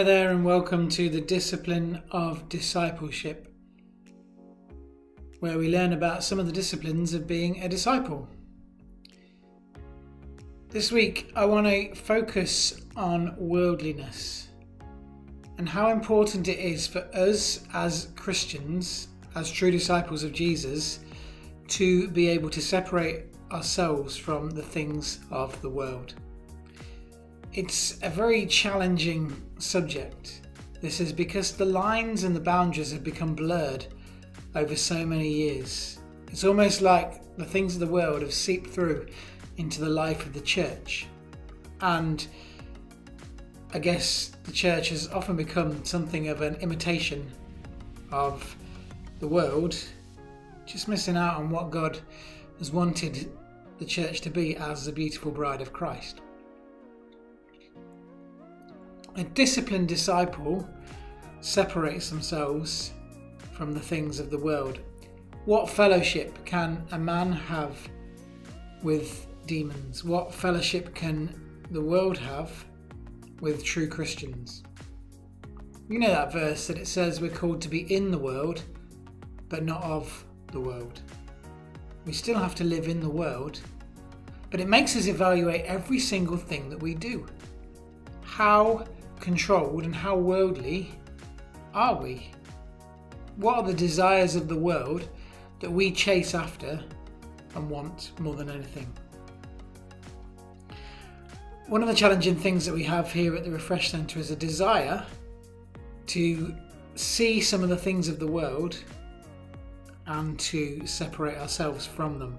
there, and welcome to the discipline of discipleship, where we learn about some of the disciplines of being a disciple. This week I want to focus on worldliness and how important it is for us as Christians, as true disciples of Jesus, to be able to separate ourselves from the things of the world. It's a very challenging subject. This is because the lines and the boundaries have become blurred over so many years. It's almost like the things of the world have seeped through into the life of the church. And I guess the church has often become something of an imitation of the world, just missing out on what God has wanted the church to be as the beautiful bride of Christ. A disciplined disciple separates themselves from the things of the world. What fellowship can a man have with demons? What fellowship can the world have with true Christians? You know that verse that it says we're called to be in the world, but not of the world. We still have to live in the world, but it makes us evaluate every single thing that we do. How controlled and how worldly are we? What are the desires of the world that we chase after and want more than anything? One of the challenging things that we have here at the Refresh Centre is a desire to see some of the things of the world and to separate ourselves from them.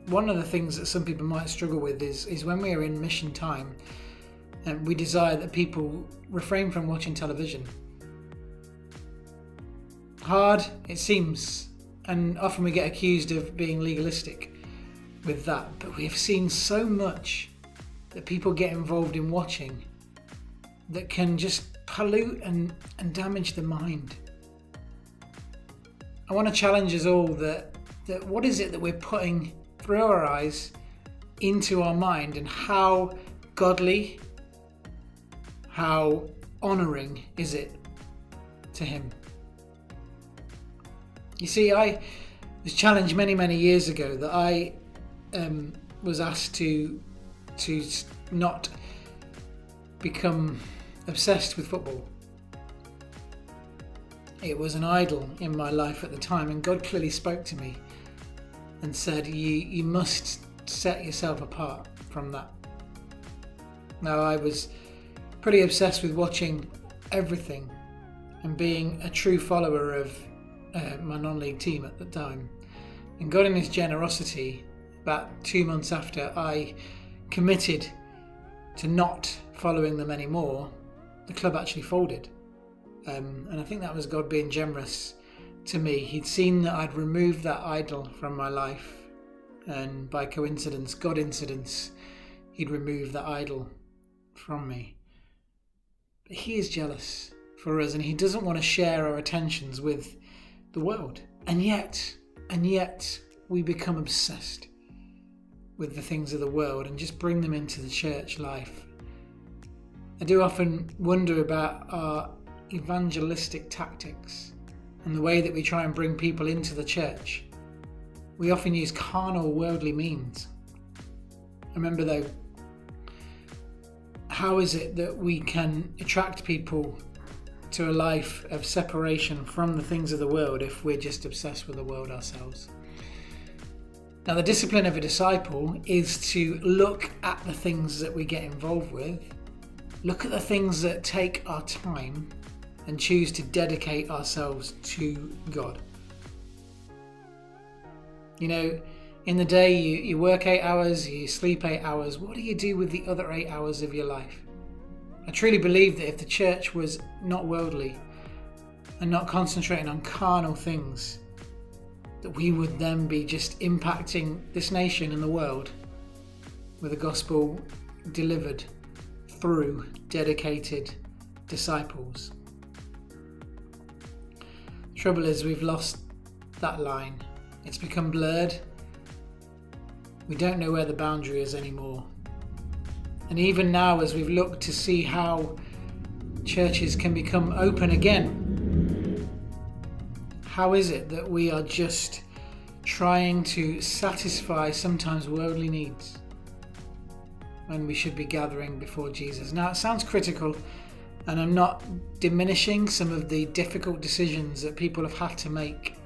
One of the things that some people might struggle with is when we are in mission time, and we desire that people refrain from watching television. Hard, it seems, and often we get accused of being legalistic with that, but we have seen so much that people get involved in watching that can just pollute and damage the mind. I want to challenge us all that what is it that we're putting through our eyes into our mind, and how godly, how honouring is it to him? You see, I was challenged many years ago that I was asked to not become obsessed with football. It was an idol in my life at the time, and God clearly spoke to me and said, you must set yourself apart from that. Now, I was pretty obsessed with watching everything and being a true follower of my non-league team at the time. And God, in his generosity, about 2 months after I committed to not following them anymore, the club actually folded. And I think that was God being generous to me. He'd seen that I'd removed that idol from my life, and by coincidence, God incidence, he'd removed that idol from me. But he is jealous for us, and he doesn't want to share our attentions with the world. And yet we become obsessed with the things of the world and just bring them into the church life. I do often wonder about our evangelistic tactics and the way that we try and bring people into the church. We often use carnal, worldly means. Remember though, how is it that we can attract people to a life of separation from the things of the world if we're just obsessed with the world ourselves? Now, the discipline of a disciple is to look at the things that we get involved with, look at the things that take our time, and choose to dedicate ourselves to God. You know, in the day you work 8 hours, you sleep 8 hours. What do you do with the other 8 hours of your life? I truly believe that if the church was not worldly and not concentrating on carnal things, that we would then be just impacting this nation and the world with the gospel delivered through dedicated disciples. The trouble is, we've lost that line. It's become blurred. We don't know where the boundary is anymore. And even now, as we've looked to see how churches can become open again? How is it that we are just trying to satisfy sometimes worldly needs when we should be gathering before Jesus? Now, it sounds critical, and I'm not diminishing some of the difficult decisions that people have had to make.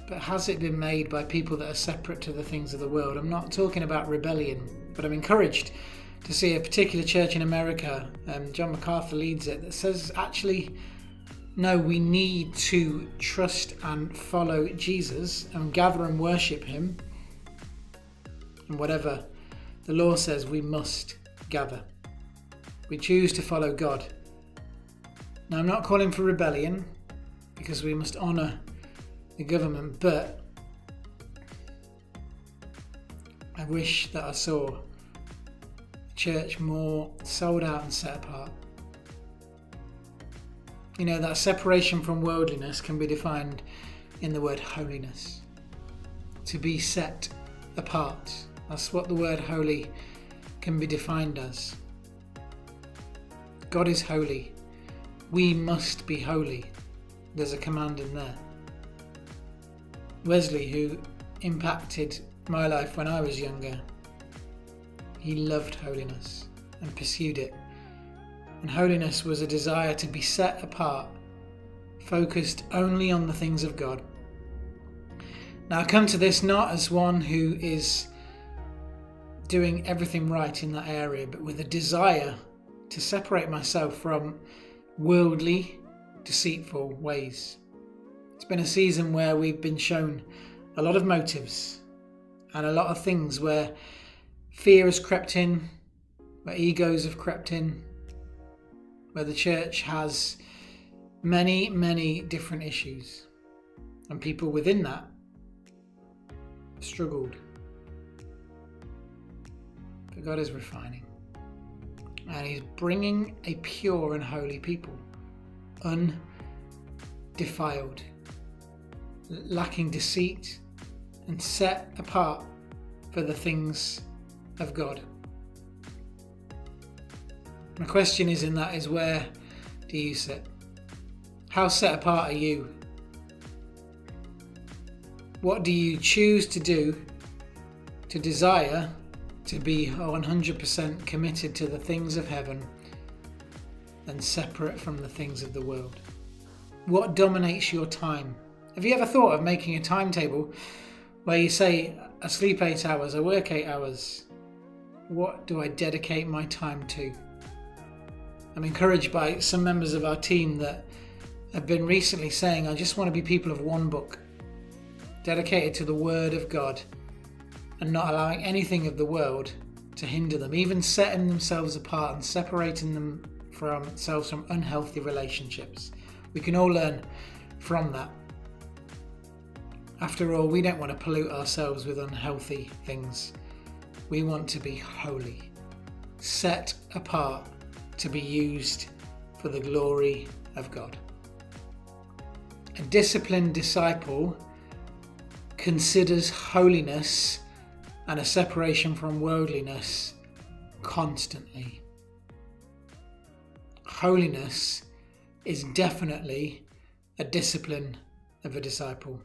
But has it been made by people that are separate to the things of the world? I'm not talking about rebellion, but I'm encouraged to see a particular church in America, John MacArthur leads it, that says actually, no, we need to trust and follow Jesus and gather and worship him. And whatever the law says, we must gather. We choose to follow God. Now, I'm not calling for rebellion, because we must honour the government, but I wish that I saw a church more sold out and set apart. You know, that separation from worldliness can be defined in the word holiness. To be set apart. That's what the word holy can be defined as. God is holy. We must be holy. There's a command in there. Wesley, who impacted my life when I was younger, he loved holiness and pursued it. And holiness was a desire to be set apart, focused only on the things of God. Now, I come to this not as one who is doing everything right in that area, but with a desire to separate myself from worldly, deceitful ways. It's been a season where we've been shown a lot of motives and a lot of things where fear has crept in, where egos have crept in, where the church has many, many different issues, and people within that struggled. But God is refining, and he's bringing a pure and holy people, undefiled, lacking deceit, and set apart for the things of God. My question is where do you sit? How set apart are you? What do you choose to do to desire to be 100% committed to the things of heaven and separate from the things of the world? What dominates your time? Have you ever thought of making a timetable where you say, I sleep 8 hours, I work 8 hours? What do I dedicate my time to? I'm encouraged by some members of our team that have been recently saying, I just want to be people of one book, dedicated to the Word of God and not allowing anything of the world to hinder them, even setting themselves apart and separating themselves from unhealthy relationships. We can all learn from that. After all, we don't want to pollute ourselves with unhealthy things. We want to be holy, set apart to be used for the glory of God. A disciplined disciple considers holiness and a separation from worldliness constantly. Holiness is definitely a discipline of a disciple.